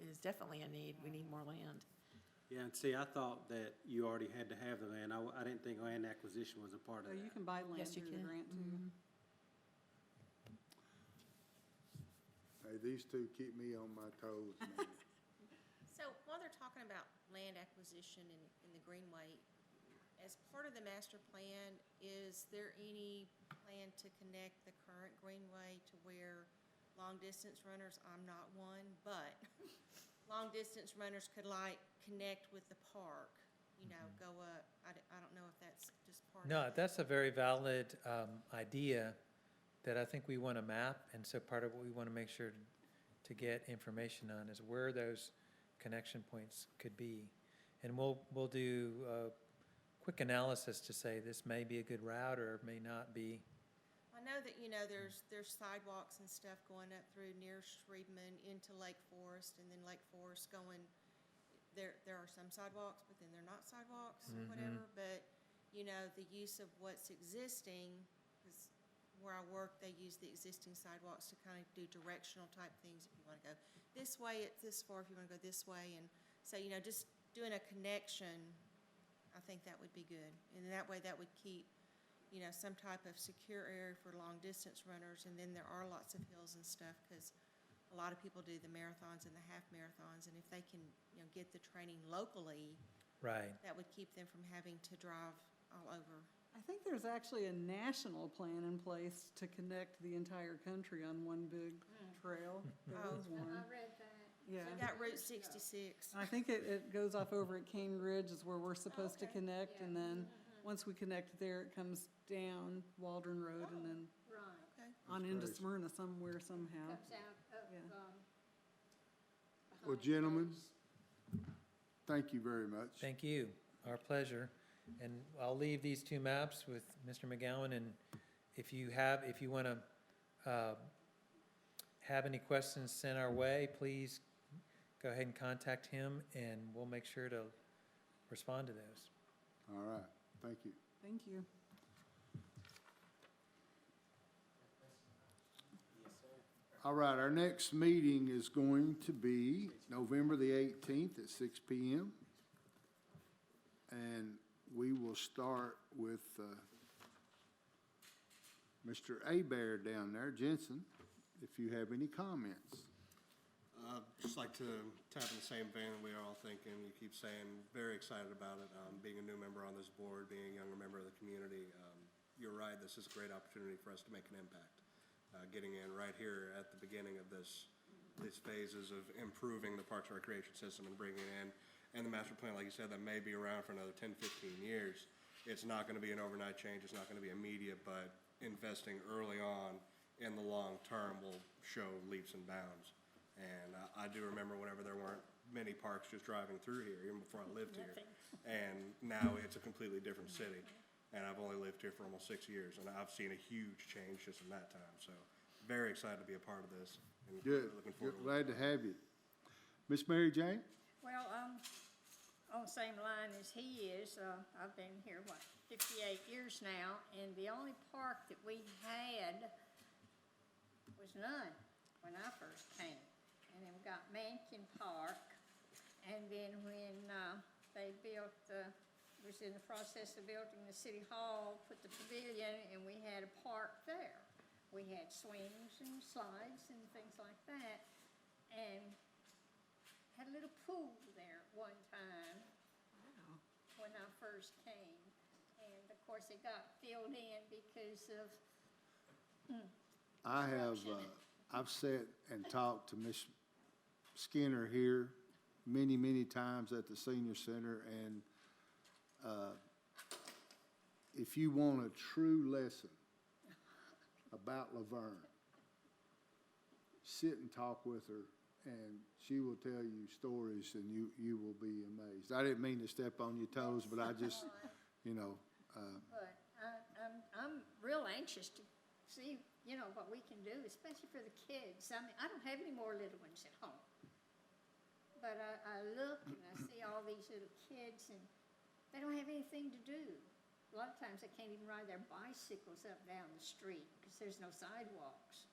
is definitely a need. We need more land. Yeah, and see, I thought that you already had to have the land. I didn't think land acquisition was a part of So that. you can buy land Yes, you through the can. grant too. Hey, these two keep me on my toes, man. So while they're talking about land acquisition in the Greenway, as part of the master plan, is there any plan to connect the current Greenway to where long-distance runners, I'm not one, but long-distance runners could like connect with the park, you know, go up? I don't know if that's just part of No, it. that's a very valid idea that I think we want to map, and so part of what we want to make sure to get information on is where those connection points could be. And we'll do a quick analysis to say this may be a good route or may not be. I know that, you know, there's sidewalks and stuff going up through near Shreveman into Lake Forest, and then Lake Forest going, there are some sidewalks, but then they're not sidewalks or whatever, but, you know, the use of what's existing, because where I work, they use the existing sidewalks to kind of do directional type things. If you want to go this way, it's this far. If you want to go this way, and so, you know, just doing a connection, I think that would be good. And that way, that would keep, you know, some type of secure area for long-distance runners. And then there are lots of hills and stuff, because a lot of people do the marathons and the half marathons. And if they can, you know, get the training locally, Right. that would keep them from having to drive all over. I think there's actually a national plan in place to connect the entire country on one big trail. There Oh. is one. I read that. Yeah. So you got Route 66. I think it goes off over at Cane Ridge is where we're supposed to Okay. connect, and then, once we connect there, it comes down Waldron Road and then Right, Okay. on into great. Smyrna somehow. comes out of, Yeah. Well, behind gentlemen, those. thank you very much. Thank you. Our pleasure. And I'll leave these two maps with Mr. McGowan, and if you want to have any questions sent our way, please go ahead and contact him, and we'll make sure to respond to those. All right, thank you. Thank you. All right, our next meeting is going to be November the 18th at 6 PM. And we will start with Mr. Abear down there, Jensen, if you have any comments. Just like to tap in the same vein we are all thinking. You keep saying, very excited about it, being a new member on this board, being a younger member of the community. You're right, this is a great opportunity for us to make an impact. Getting in right here at the beginning of these phases of improving the Parks and Recreation system and bringing in, and the master plan, like you said, that may be around for another 10, 15 years. It's not going to be an overnight change. It's not going to be immediate, but investing early on in the long term will show leaps and bounds. And I do remember whenever there weren't many parks just driving through here, even before I lived here. And now it's a completely different city. And I've only lived here for almost 6 years, and I've seen a huge change just in that time. So very excited to be a part of this. And Good, looking good, forward glad to it. to have you. Miss Mary Jane? Well, on the same line as he is, I've been here, 58 years now, and the only park that we had was none when I first came. And then we got Mankin Park, and then when they built was in the process of building the city hall, put the pavilion, and we had a park there. We had swings and slides and things like that, and had a little pool there at one time when I first came. And of course, it got filled in because of I have, I've sat and talked to Miss Skinner here many, many times at the senior center, and if you want a true lesson about Laverne, sit and talk with her, and she will tell you stories, and you will be amazed. I didn't mean to step on your toes, but I just, you know, But I'm real anxious to see, you know, what we can do, especially for the kids. I mean, I don't have any more little ones at home. But I look and I see all these little kids, and they don't have anything to do. A lot of times they can't even ride their bicycles up down the street because there's no sidewalks.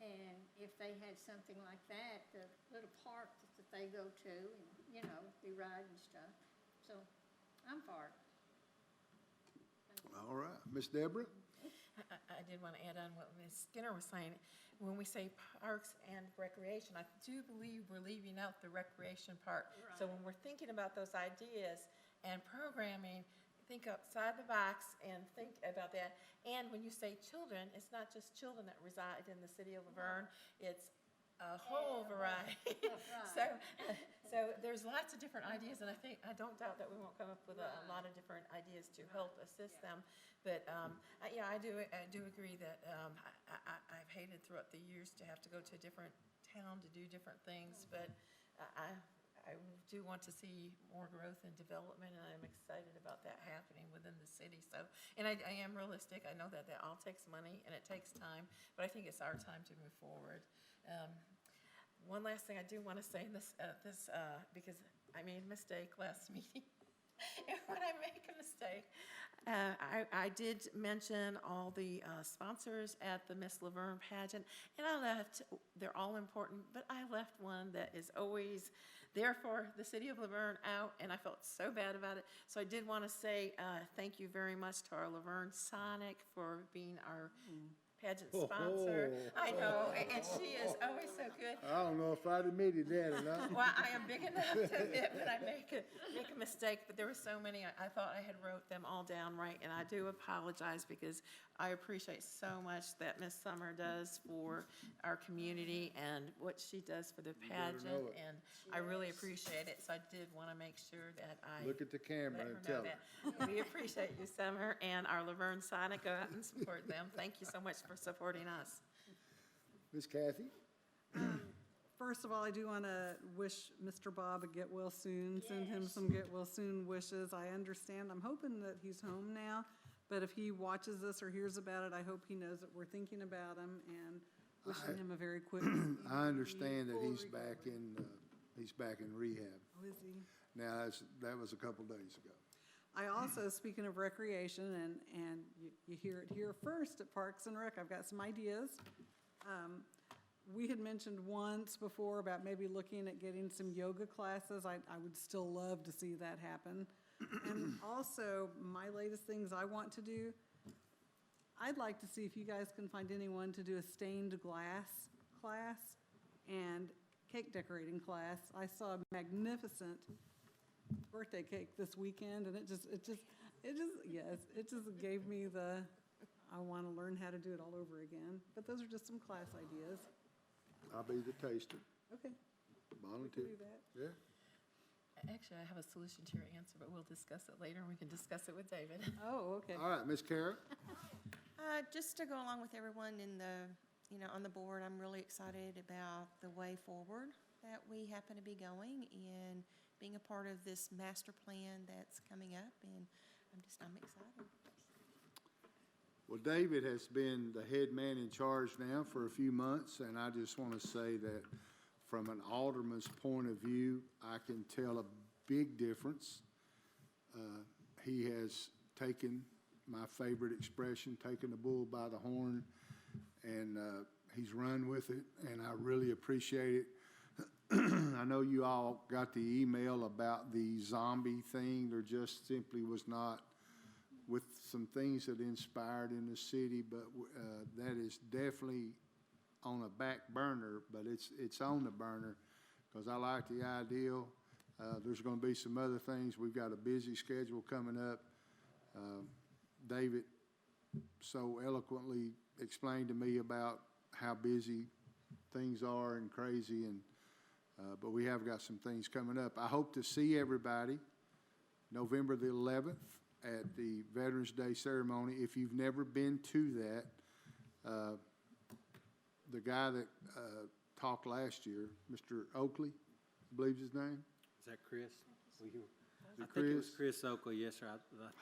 And if they had something like that, the little park that they go to, and, you know, be riding stuff. So I'm for it. all right. Miss Deborah? I did want to add on what Ms. Skinner was saying. when we say parks and recreation, I do believe we're leaving out the recreation part. So when we're thinking about those ideas and programming, think outside the box and think about that. And when you say children, it's not just children that reside in the city of Laverne, it's a whole variety. So there's lots of different ideas, and I don't doubt that we won't come up with a lot of different ideas to help assist them. But, I do agree that, I've hated throughout the years to have to go to a different town to do different things, but I do want to see more growth and development, and I'm excited about that happening within the city. So, and I am realistic. I know that that all takes money and it takes time, but I think it's our time to move forward. One last thing I do want to say in this, because I made a mistake last meeting. And when I make a mistake, I did mention all the sponsors at the Miss Laverne pageant, and I left, they're all important, but I left one that is always there for the city of Laverne out, and I felt so bad about it. So I did want to say thank you very much to our Laverne Sonic for being our pageant sponsor. I know, and she is always so good. I don't know if I'd admitted that or not. Well, I am big enough to admit when I make a mistake, but there were so many, I thought I had wrote them all down right, and I do apologize because I appreciate so much that Miss Summer does for our community and what she does for the pageant, know it. and I really appreciate it, so I did want to make sure that I Look at the camera let and her tell know her. that. We appreciate you, Summer, and our Laverne Sonic, go out and support them. Thank you so much for supporting us. Miss Kathy? First of all, I do want to wish Mr. Bob a get well soon, send him some get well soon wishes. I understand, I'm hoping that he's home now, but if he watches this or hears about it, I hope he knows that we're thinking about him and wishing him a very quick. I understand that full he's back in rehab. Oh, is he? Now, that was a couple days ago. I also, speaking of recreation, and you hear it here first at Parks and Rec, I've got some ideas. We had mentioned once before about maybe looking at getting some yoga classes. I would still love to see that happen. And also, my latest things I want to do, I'd like to see if you guys can find anyone to do a stained glass class and cake decorating class. I saw a magnificent birthday cake this weekend, and it just gave me the, I want to learn how to do it all over again. But those are just some class ideas. I'll be the taster. Okay, Volunteer. do that. Yeah. Actually, I have a solution to your answer, but we'll discuss it later, and we can discuss it with David. Oh, okay. All right, Miss Kara? Just to go along with everyone in the, on the board, I'm really excited about the way forward that we happen to be going and being a part of this master plan that's coming up, and I'm excited. Well, David has been the head man in charge now for a few months, and I just want to say that from an alderman's point of view, I can tell a big difference. He has taken my favorite expression, taken the bull by the horn, and he's run with it, and I really appreciate it. I know you all got the email about the zombie thing. There just simply was not, with some things that inspired in the city, but that is definitely on a back burner, but it's on the burner, because I like the ideal. There's going to be some other things. We've got a busy schedule coming up. David so eloquently explained to me about how busy things are and crazy, and but we have got some things coming up. I hope to see everybody November the 11th at the Veterans Day ceremony. If you've never been to that, the guy that talked last year, Mr. Oakley, I believe his name. Is that Chris? I think Chris? it was Chris Oakley, yes, sir.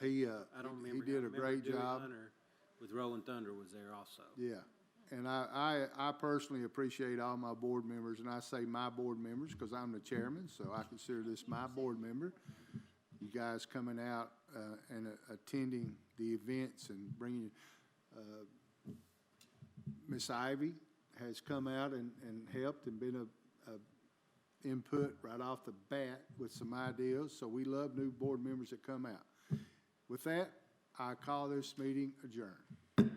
He I don't remember. he did a I remember great Dewey job. Hunter with Rolling Thunder was there also. Yeah, and I personally appreciate all my board members, and I say my board members because I'm the chairman, so I consider this my board member. You guys coming out and attending the events and bringing, Miss Ivy has come out and helped and been a input right off the bat with some ideas, so we love new board members that come out. With that, I call this meeting adjourned.